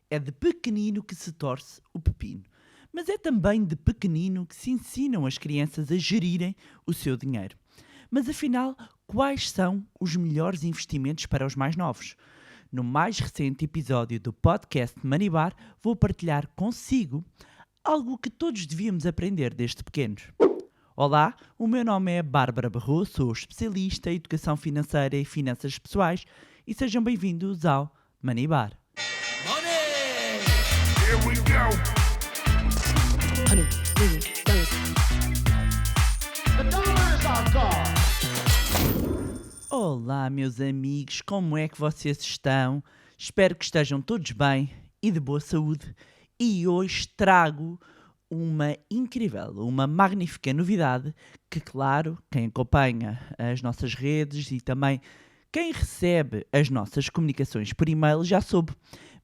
É de pequenino que se torce o pepino. Mas é também de pequenino que se ensinam as crianças a gerirem o seu dinheiro. Mas afinal, quais são os melhores investimentos para os mais novos? No mais recente episódio do podcast Manibar, vou partilhar consigo algo que todos devíamos aprender desde pequenos. Olá, o meu nome é Bárbara Barroso, sou especialista em educação financeira e finanças pessoais e sejam bem-vindos ao Manibar. Here we go. The dollar is our God. Olá, meus amigos, como é que vocês estão? Espero que estejam todos bem e de boa saúde. E hoje trago uma incrível, uma magnífica novidade que, claro, quem acompanha as nossas redes e também quem recebe as nossas comunicações por e-mail já soube.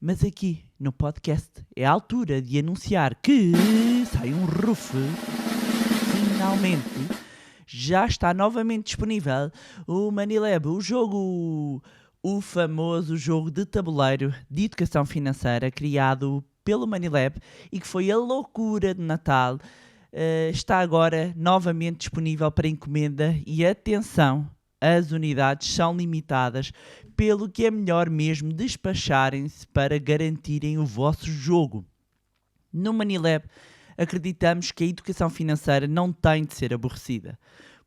Mas aqui no podcast é a altura de anunciar que sai um roof. Finalmente já está novamente disponível o Manilab, o famoso jogo de tabuleiro de educação financeira criado pelo Manilab e que foi a loucura de Natal. Está agora novamente disponível para encomenda e atenção, as unidades são limitadas, pelo que é melhor mesmo despacharem-se para garantirem o vosso jogo. No Manilab, acreditamos que a educação financeira não tem de ser aborrecida.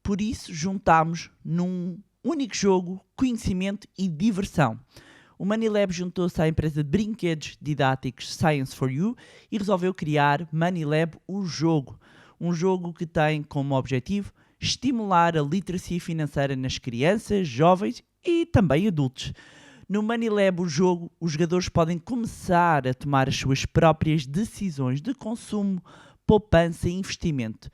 Por isso, juntámos num único jogo conhecimento e diversão. O Manilab juntou-se à empresa de brinquedos didáticos Science for You e resolveu criar Manilab o jogo. Um jogo que tem como objetivo estimular a literacia financeira nas crianças, jovens e também adultos. No Manilab, o jogo, os jogadores podem começar a tomar as suas próprias decisões de consumo, poupança e investimento.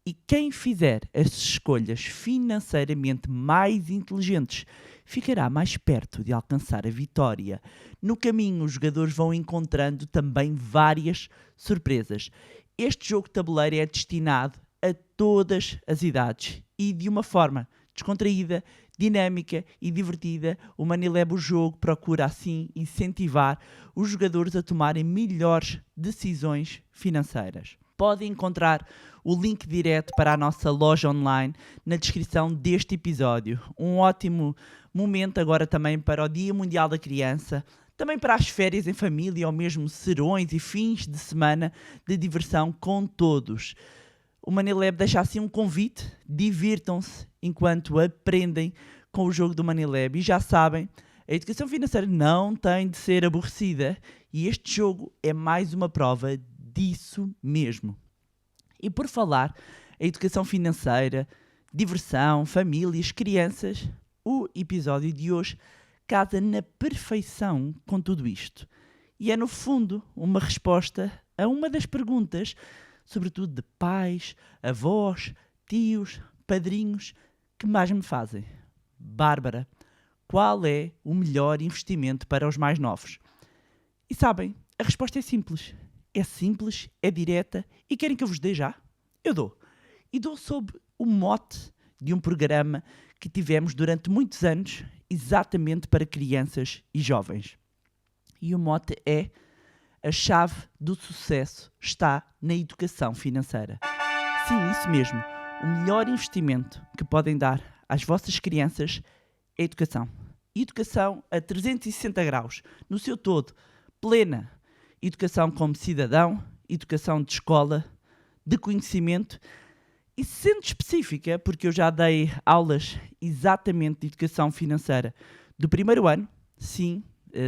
E quem fizer as escolhas financeiramente mais inteligentes ficará mais perto de alcançar a vitória. No caminho, os jogadores vão encontrando também várias surpresas. Este jogo de tabuleiro é destinado a todas as idades e de uma forma descontraída, dinâmica e divertida. O Manilab, o jogo, procura assim incentivar os jogadores a tomarem melhores decisões financeiras. Podem encontrar o link direto para a nossa loja online na descrição deste episódio. Um ótimo momento agora também para o Dia Mundial da Criança, também para as férias em família ou mesmo serões e fins de semana de diversão com todos. O Manilab deixa assim um convite, divirtam-se enquanto aprendem com o jogo do Manilab. E já sabem, a educação financeira não tem de ser aborrecida e este jogo é mais uma prova disso mesmo. E por falar em educação financeira, diversão, famílias, crianças, o episódio de hoje casa na perfeição com tudo isto. E é no fundo uma resposta a uma das perguntas, sobretudo de pais, avós, tios, padrinhos, que mais me fazem. Bárbara, qual é o melhor investimento para os mais novos? E sabem, a resposta é simples. É simples, é direta e querem que eu vos dê já? Eu dou. E dou sob o mote de um programa que tivemos durante muitos anos, exatamente para crianças e jovens. E o mote é: a chave do sucesso está na educação financeira. Sim, isso mesmo. O melhor investimento que podem dar às vossas crianças é a educação. Educação a 360 graus, no seu todo, plena. Educação como cidadão, educação de escola, de conhecimento e sendo específica, porque eu já dei aulas exatamente de educação financeira do primeiro ano, sim,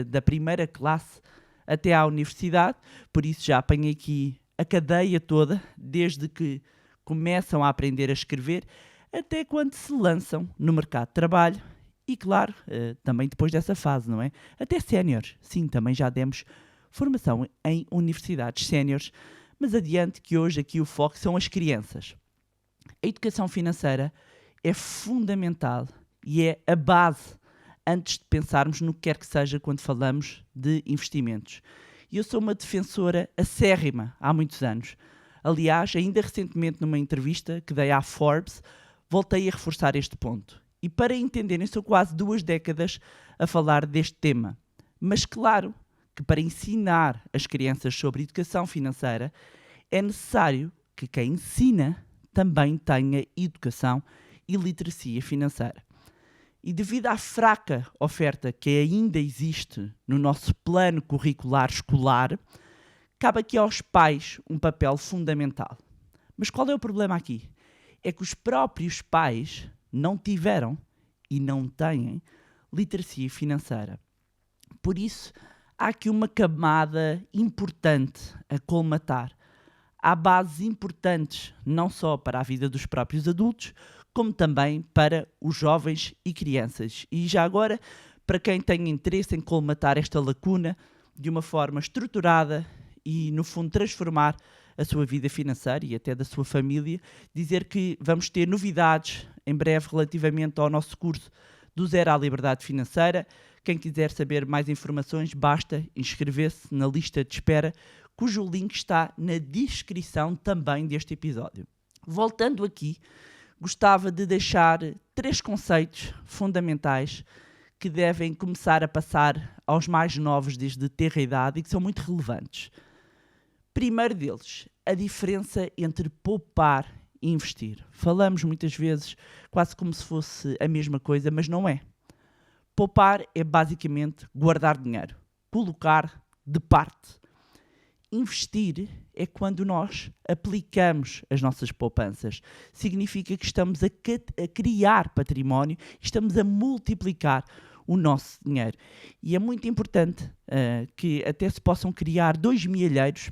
da primeira classe até à universidade, por isso já apanhei aqui a cadeia toda, desde que começam a aprender a escrever até quando se lançam no mercado de trabalho e, claro, também depois dessa fase, não é? Até séniores, sim, também já demos formação em universidades séniores, mas adiante que hoje aqui o foco são as crianças. A educação financeira é fundamental e é a base antes de pensarmos no que quer que seja quando falamos de investimentos. E eu sou uma defensora acérrima há muitos anos. Aliás, ainda recentemente numa entrevista que dei à Forbes, voltei a reforçar este ponto. E para entenderem, sou quase 2 décadas a falar deste tema. Mas claro que para ensinar as crianças sobre educação financeira é necessário que quem ensina também tenha educação e literacia financeira. E devido à fraca oferta que ainda existe no nosso plano curricular escolar, cabe aqui aos pais um papel fundamental. Mas qual é o problema aqui? É que os próprios pais não tiveram e não têm literacia financeira. Por isso, há aqui uma camada importante a colmatar. Há bases importantes não só para a vida dos próprios adultos, como também para os jovens e crianças. E já agora, para quem tem interesse em colmatar esta lacuna de uma forma estruturada e, no fundo, transformar a sua vida financeira e até da sua família, dizer que vamos ter novidades em breve relativamente ao nosso curso do Zero à Liberdade Financeira. Quem quiser saber mais informações, basta inscrever-se na lista de espera, cujo link está na descrição também deste episódio. Voltando aqui, gostava de deixar 3 conceitos fundamentais que devem começar a passar aos mais novos desde tenra idade e que são muito relevantes. Primeiro deles, a diferença entre poupar e investir. Falamos muitas vezes quase como se fosse a mesma coisa, mas não é. Poupar é basicamente guardar dinheiro, colocar de parte. Investir é quando nós aplicamos as nossas poupanças. Significa que estamos a criar património, estamos a multiplicar o nosso dinheiro. E é muito importante que até se possam criar 2 mielheiros.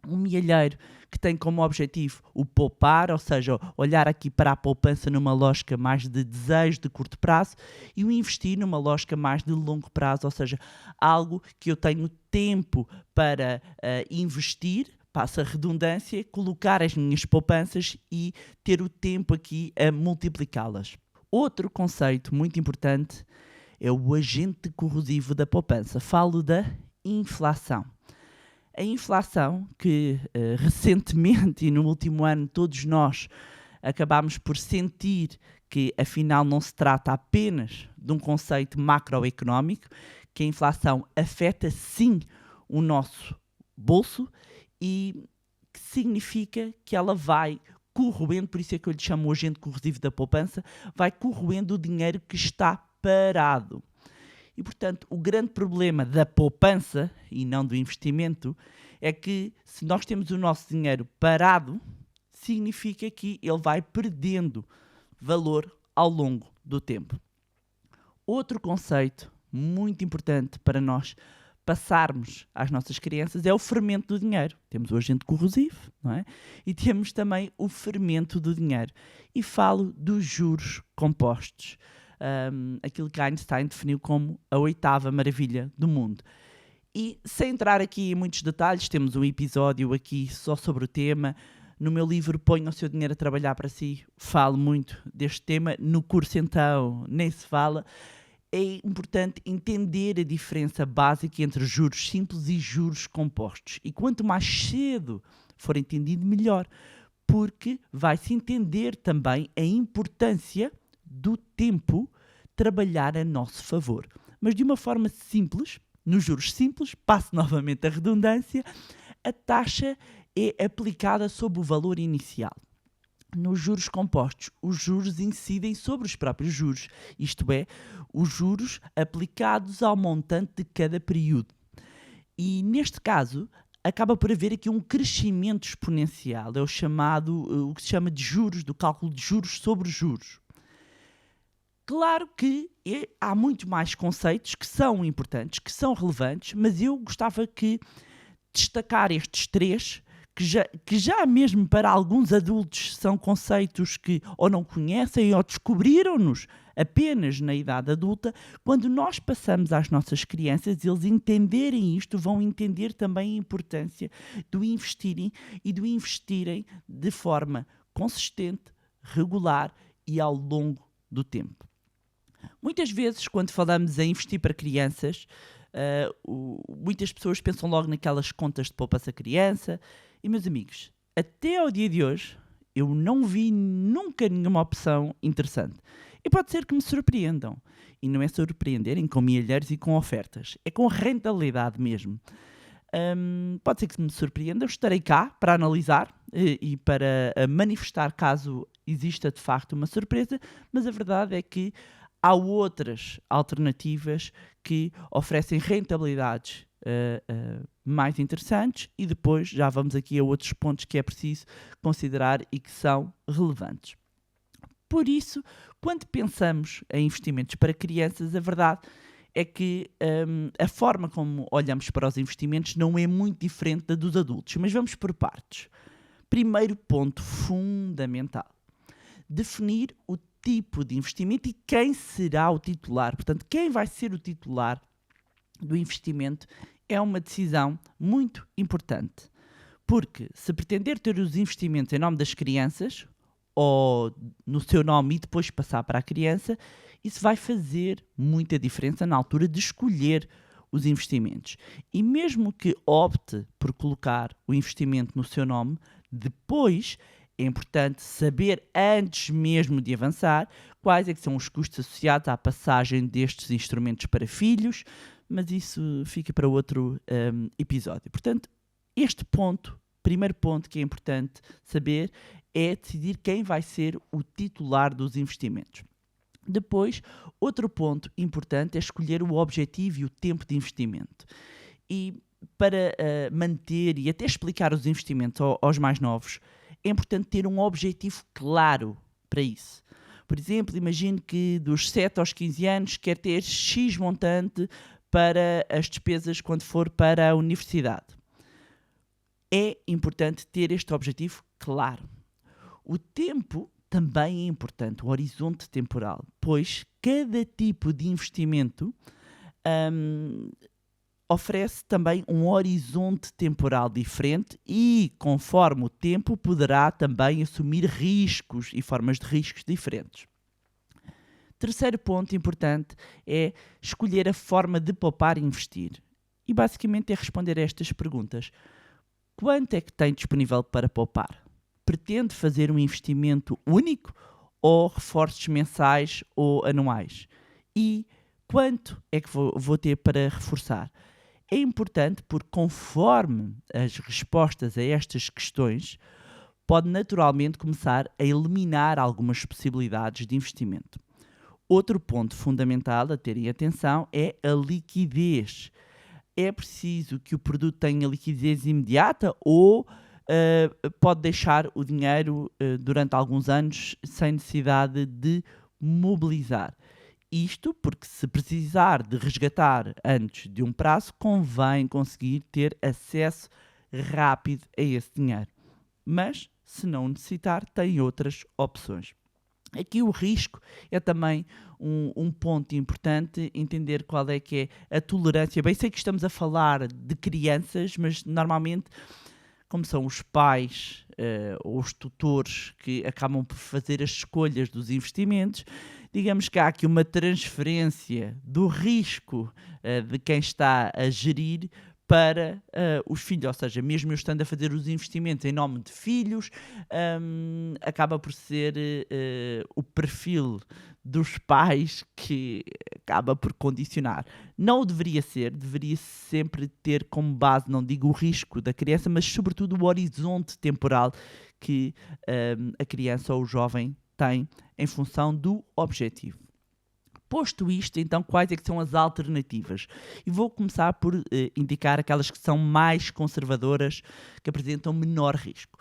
Um mielheiro que tem como objetivo o poupar, ou seja, olhar aqui para a poupança numa lógica mais de desejo de curto prazo, e o investir numa lógica mais de longo prazo, ou seja, algo que eu tenho tempo para investir, passa a redundância, colocar as minhas poupanças e ter o tempo aqui a multiplicá-las. Outro conceito muito importante é o agente corrosivo da poupança. Falo da inflação. A inflação que recentemente e no último ano todos nós acabámos por sentir que afinal não se trata apenas de um conceito macroeconómico, que a inflação afeta sim o nosso bolso e que significa que ela vai corroendo, por isso é que eu lhe chamo o agente corrosivo da poupança, vai corroendo o dinheiro que está parado. E, portanto, o grande problema da poupança, e não do investimento, é que se nós temos o nosso dinheiro parado, significa que ele vai perdendo valor ao longo do tempo. Outro conceito muito importante para nós passarmos às nossas crianças é o fermento do dinheiro. Temos o agente corrosivo, não é? E temos também o fermento do dinheiro. E falo dos juros compostos. Aquilo que Einstein definiu como a 8ª maravilha do mundo. E sem entrar aqui em muitos detalhes, temos um episódio aqui só sobre o tema. No meu livro Ponha o Seu Dinheiro a Trabalhar para Si, falo muito deste tema. No curso então nem se fala. É importante entender a diferença básica entre juros simples e juros compostos. E quanto mais cedo for entendido, melhor. Porque vai-se entender também a importância do tempo trabalhar a nosso favor. Mas de uma forma simples, nos juros simples, passo novamente a redundância, a taxa é aplicada sobre o valor inicial. Nos juros compostos, os juros incidem sobre os próprios juros, isto é, os juros aplicados ao montante de cada período. E neste caso, acaba por haver aqui um crescimento exponencial, é o que se chama de juros, do cálculo de juros sobre juros. Claro que há muito mais conceitos que são importantes, que são relevantes, mas eu gostava que destacar estes 3, que já mesmo para alguns adultos são conceitos que ou não conhecem ou descobriram-nos apenas na idade adulta. Quando nós passamos às nossas crianças, eles entenderem isto, vão entender também a importância do investirem e do investirem de forma consistente, regular e ao longo do tempo. Muitas vezes, quando falamos em investir para crianças, muitas pessoas pensam logo naquelas contas de poupança criança. E, meus amigos, até ao dia de hoje, eu não vi nunca nenhuma opção interessante. E pode ser que me surpreendam. E não é surpreenderem com milheiros e com ofertas. É com rentabilidade mesmo. Pode ser que me surpreenda. Eu estarei cá para analisar e para manifestar caso exista de facto uma surpresa. Mas a verdade é que há outras alternativas que oferecem rentabilidades mais interessantes e depois já vamos aqui a outros pontos que é preciso considerar e que são relevantes. Por isso, quando pensamos em investimentos para crianças, a verdade é que a forma como olhamos para os investimentos não é muito diferente da dos adultos, mas vamos por partes. Primeiro ponto fundamental: definir o tipo de investimento e quem será o titular. Portanto, quem vai ser o titular do investimento é uma decisão muito importante. Porque se pretender ter os investimentos em nome das crianças, ou no seu nome e depois passar para a criança, isso vai fazer muita diferença na altura de escolher os investimentos. E mesmo que opte por colocar o investimento no seu nome, depois é importante saber, antes mesmo de avançar, quais é que são os custos associados à passagem destes instrumentos para filhos, mas isso fica para outro episódio. Portanto, este ponto, primeiro ponto que é importante saber, é decidir quem vai ser o titular dos investimentos. Depois, outro ponto importante é escolher o objetivo e o tempo de investimento. E para manter e até explicar os investimentos aos mais novos, é importante ter um objetivo claro para isso. Por exemplo, imagine que dos 7 aos 15 anos quer ter X montante para as despesas quando for para a universidade. É importante ter este objetivo claro. O tempo também é importante, o horizonte temporal, pois cada tipo de investimento oferece também um horizonte temporal diferente e, conforme o tempo, poderá também assumir riscos e formas de riscos diferentes. Terceiro ponto importante é escolher a forma de poupar e investir. E basicamente é responder a estas perguntas. Quanto é que tem disponível para poupar? Pretende fazer um investimento único ou reforços mensais ou anuais? E quanto é que vou ter para reforçar? É importante porque, conforme as respostas a estas questões, pode naturalmente começar a eliminar algumas possibilidades de investimento. Outro ponto fundamental a terem atenção é a liquidez. É preciso que o produto tenha liquidez imediata ou pode deixar o dinheiro durante alguns anos sem necessidade de mobilizar. Isto porque, se precisar de resgatar antes de um prazo, convém conseguir ter acesso rápido a esse dinheiro. Mas, se não necessitar, tem outras opções. Aqui o risco é também um ponto importante, entender qual é que é a tolerância. Bem, sei que estamos a falar de crianças, mas normalmente, como são os pais ou os tutores que acabam por fazer as escolhas dos investimentos, digamos que há aqui uma transferência do risco de quem está a gerir para os filhos, ou seja, mesmo eu estando a fazer os investimentos em nome de filhos, acaba por ser o perfil dos pais que acaba por condicionar. Não o deveria ser, deveria sempre ter como base, não digo o risco da criança, mas sobretudo o horizonte temporal que a criança ou o jovem tem em função do objetivo. Posto isto, então, quais é que são as alternativas? E vou começar por indicar aquelas que são mais conservadoras, que apresentam menor risco.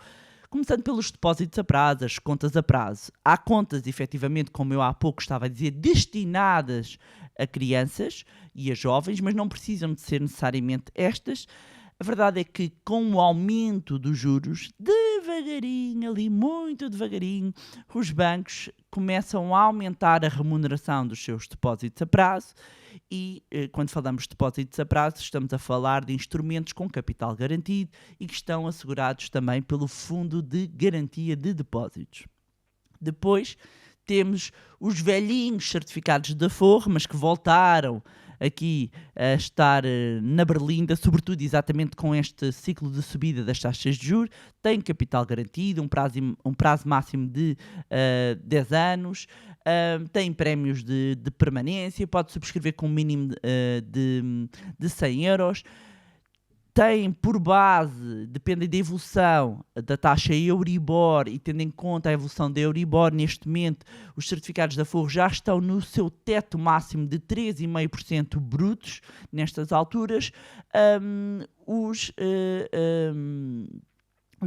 Começando pelos depósitos a prazo, as contas a prazo. Há contas, efetivamente, como eu há pouco estava a dizer, destinadas a crianças e a jovens, mas não precisam de ser necessariamente estas. A verdade é que, com o aumento dos juros, devagarinho, ali muito devagarinho, os bancos começam a aumentar a remuneração dos seus depósitos a prazo e, quando falamos de depósitos a prazo, estamos a falar de instrumentos com capital garantido e que estão assegurados também pelo Fundo de Garantia de Depósitos. Depois temos os velhinhos certificados de aforro, mas que voltaram aqui a estar na berlinda, sobretudo exatamente com este ciclo de subida das taxas de juros. Tem capital garantido, um prazo máximo de 10 anos, tem prémios de permanência, pode subscrever com um mínimo de 100 euros. Tem por base, depende da evolução da taxa Euribor e tendo em conta a evolução da Euribor, neste momento os certificados da Forro já estão no seu teto máximo de 3,5% brutos nestas alturas. Os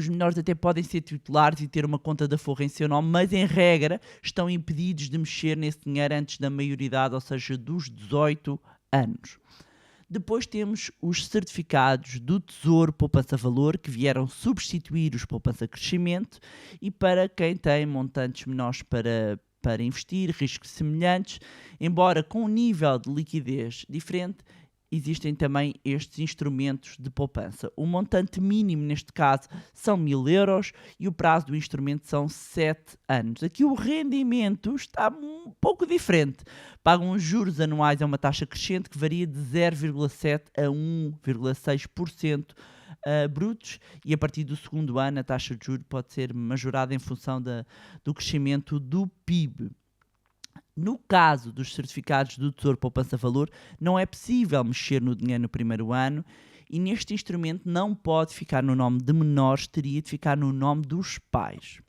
menores até podem ser titulares e ter uma conta da Forro em seu nome, mas em regra estão impedidos de mexer nesse dinheiro antes da maioridade, ou seja, dos 18 anos. Depois temos os certificados do Tesouro Poupança Valor, que vieram substituir os Poupança Crescimento, e para quem tem montantes menores para investir, riscos semelhantes, embora com um nível de liquidez diferente, existem também estes instrumentos de poupança. O montante mínimo, neste caso, são 1.000 euros e o prazo do instrumento são 7 anos. Aqui o rendimento está um pouco diferente. Pagam os juros anuais a uma taxa crescente que varia de 0,7% a 1,6% brutos, e a partir do segundo ano a taxa de juros pode ser majorada em função do crescimento do PIB. No caso dos certificados do Tesouro Poupança Valor, não é possível mexer no dinheiro no primeiro ano e neste instrumento não pode ficar no nome de menores, teria de ficar no nome dos pais.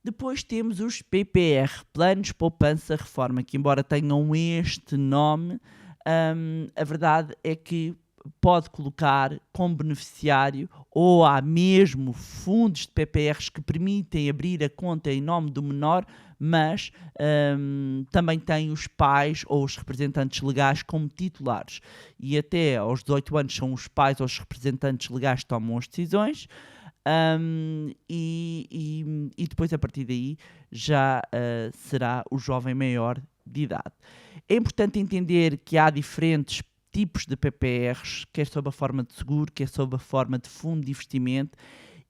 Depois temos os PPR, Planos Poupança Reforma, que embora tenham este nome, a verdade é que pode colocar como beneficiário ou há mesmo fundos de PPRs que permitem abrir a conta em nome do menor, mas também tem os pais ou os representantes legais como titulares. E até aos 18 anos são os pais ou os representantes legais que tomam as decisões. E depois a partir daí já será o jovem maior de idade. É importante entender que há diferentes tipos de PPRs, quer sob a forma de seguro, quer sob a forma de fundo de investimento,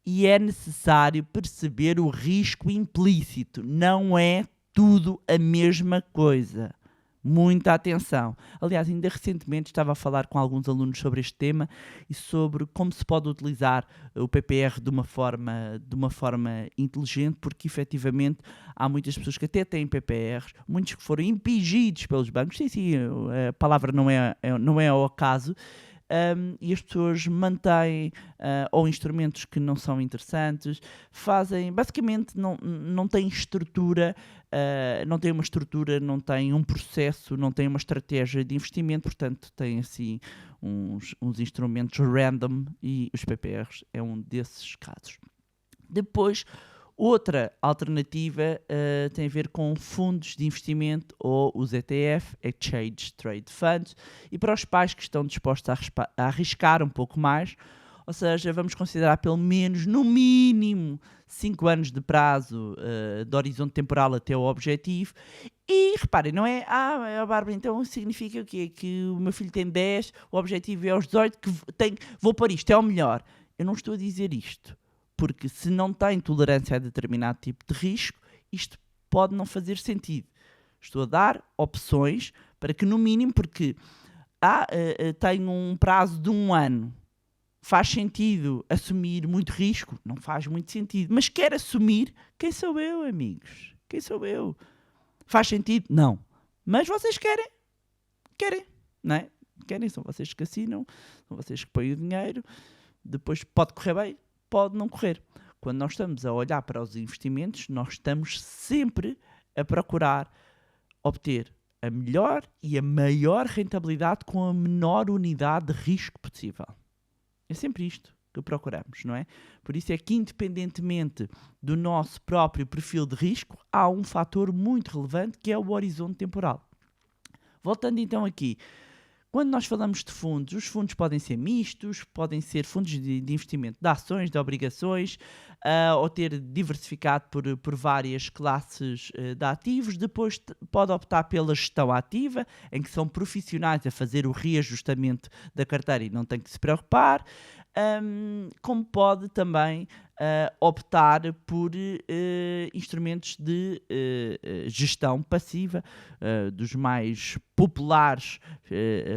e é necessário perceber o risco implícito. Não é tudo a mesma coisa. Muita atenção. Aliás, ainda recentemente estava a falar com alguns alunos sobre este tema e sobre como se pode utilizar o PPR de uma forma inteligente, porque efetivamente há muitas pessoas que até têm PPRs, muitos que foram impingidos pelos bancos, sim, a palavra não é ao acaso, e as pessoas mantêm ou instrumentos que não são interessantes, basicamente não têm estrutura, não têm uma estrutura, não têm um processo, não têm uma estratégia de investimento, portanto têm assim uns instrumentos random e os PPRs é um desses casos. Depois, outra alternativa tem a ver com fundos de investimento ou os ETF, Exchange Trade Funds, e para os pais que estão dispostos a arriscar um pouco mais, ou seja, vamos considerar pelo menos, no mínimo, 5 anos de prazo de horizonte temporal até o objetivo. E reparem, não é, Bárbara, então significa o quê? Que o meu filho tem 10, o objetivo é aos 18, vou pôr isto, é o melhor. Eu não estou a dizer isto. Porque se não tem tolerância a determinado tipo de risco, isto pode não fazer sentido. Estou a dar opções para que, no mínimo, porque tenho um prazo de 1 ano, faz sentido assumir muito risco? Não faz muito sentido. Mas quer assumir? Quem sou eu, amigos? Quem sou eu? Faz sentido? Não. Mas vocês querem? Querem, não é? Querem, são vocês que assinam, são vocês que põem o dinheiro, depois pode correr bem, pode não correr. Quando nós estamos a olhar para os investimentos, nós estamos sempre a procurar obter a melhor e a maior rentabilidade com a menor unidade de risco possível. É sempre isto que procuramos, não é? Por isso é que, independentemente do nosso próprio perfil de risco, há um fator muito relevante que é o horizonte temporal. Voltando então aqui, quando nós falamos de fundos, os fundos podem ser mistos, podem ser fundos de investimento de ações, de obrigações, ou ter diversificado por várias classes de ativos. Depois pode optar pela gestão ativa, em que são profissionais a fazer o reajustamento da carteira e não tem que se preocupar. Como pode também optar por instrumentos de gestão passiva. Dos mais populares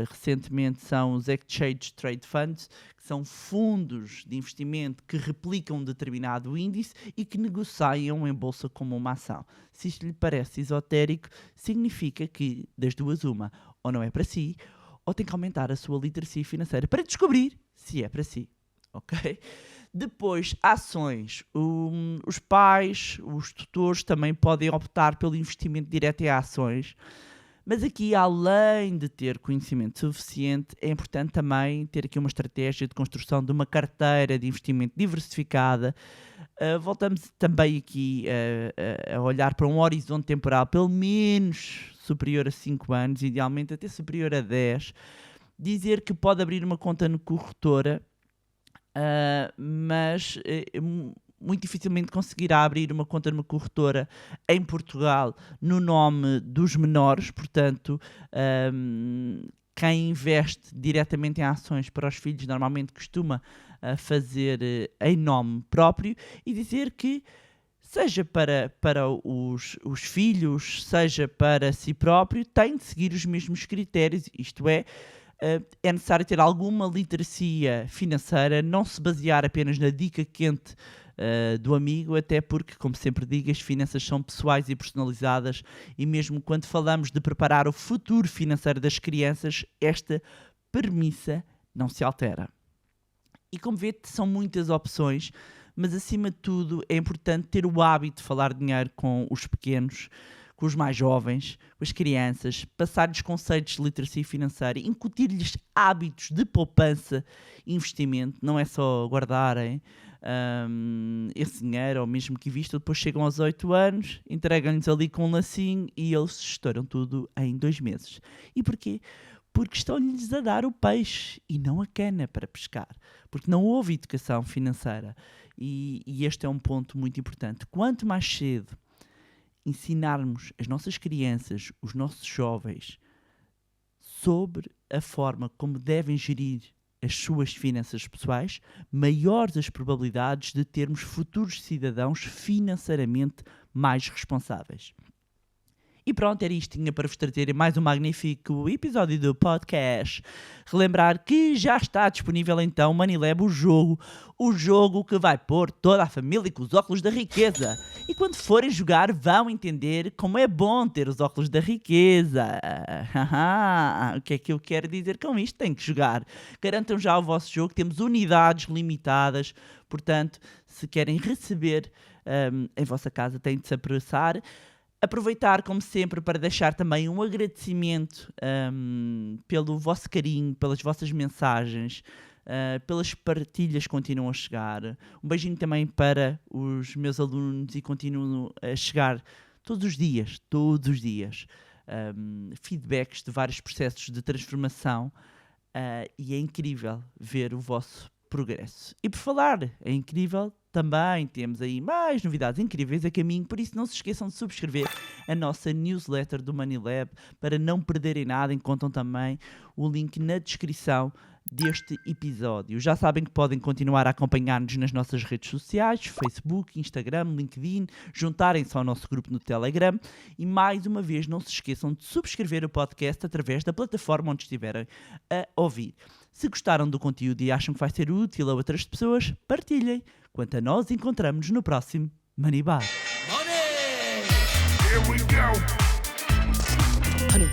recentemente são os Exchange Trade Funds, que são fundos de investimento que replicam um determinado índice e que negociam em bolsa como uma ação. Se isto lhe parece esotérico, significa que, das duas uma, ou não é para si, ou tem que aumentar a sua literacia financeira para descobrir se é para si. Ok? Depois, ações. Os pais, os tutores também podem optar pelo investimento direto em ações. Mas aqui, além de ter conhecimento suficiente, é importante também ter aqui uma estratégia de construção de uma carteira de investimento diversificada. Voltamos também aqui a olhar para um horizonte temporal pelo menos superior a 5 anos, idealmente até superior a 10. Dizer que pode abrir uma conta no corretora, mas muito dificilmente conseguirá abrir uma conta numa corretora em Portugal no nome dos menores. Portanto, quem investe diretamente em ações para os filhos normalmente costuma fazer em nome próprio, e dizer que seja para os filhos, seja para si próprio, tem de seguir os mesmos critérios, isto é necessário ter alguma literacia financeira, não se basear apenas na dica quente do amigo, até porque, como sempre digo, as finanças são pessoais e personalizadas, e mesmo quando falamos de preparar o futuro financeiro das crianças, esta premissa não se altera. E como vê, são muitas opções, mas acima de tudo é importante ter o hábito de falar de dinheiro com os pequenos, com os mais jovens, com as crianças, passar-lhes conceitos de literacia financeira, incutir-lhes hábitos de poupança e investimento. Não é só guardarem esse dinheiro, ou mesmo que invistam, depois chegam aos 8 anos, entregam-lhes ali com um lacinho e eles estouram tudo em 2 meses. E porquê? Porque estão-lhes a dar o peixe e não a cana para pescar. Porque não houve educação financeira. E este é um ponto muito importante. Quanto mais cedo ensinarmos as nossas crianças, os nossos jovens, sobre a forma como devem gerir as suas finanças pessoais, maiores as probabilidades de termos futuros cidadãos financeiramente mais responsáveis. E pronto, era isto, tinha para vos trazer mais um magnífico episódio do podcast. Relembrar que já está disponível então Money-Lab, o jogo que vai pôr toda a família com os óculos da riqueza. E quando forem jogar vão entender como é bom ter os óculos da riqueza. O que é que eu quero dizer com isto? Tem que jogar. Garantam já o vosso jogo, temos unidades limitadas, portanto, se querem receber em vossa casa, têm de se apressar. Aproveitar, como sempre, para deixar também um agradecimento pelo vosso carinho, pelas vossas mensagens, pelas partilhas que continuam a chegar. Um beijinho também para os meus alunos, e continuam a chegar todos os dias, feedbacks de vários processos de transformação, e é incrível ver o vosso progresso. E por falar, é incrível, também temos aí mais novidades incríveis a caminho, por isso não se esqueçam de subscrever a nossa newsletter do Money-Lab para não perderem nada. Encontram também o link na descrição deste episódio. Já sabem que podem continuar a acompanhar-nos nas nossas redes sociais, Facebook, Instagram, LinkedIn, juntarem-se ao nosso grupo no Telegram, e mais uma vez não se esqueçam de subscrever o podcast através da plataforma onde estiverem a ouvir. Se gostaram do conteúdo e acham que vai ser útil a outras pessoas, partilhem. Quanto a nós, encontramos-nos no próximo Money Bar. Here we go. Honey,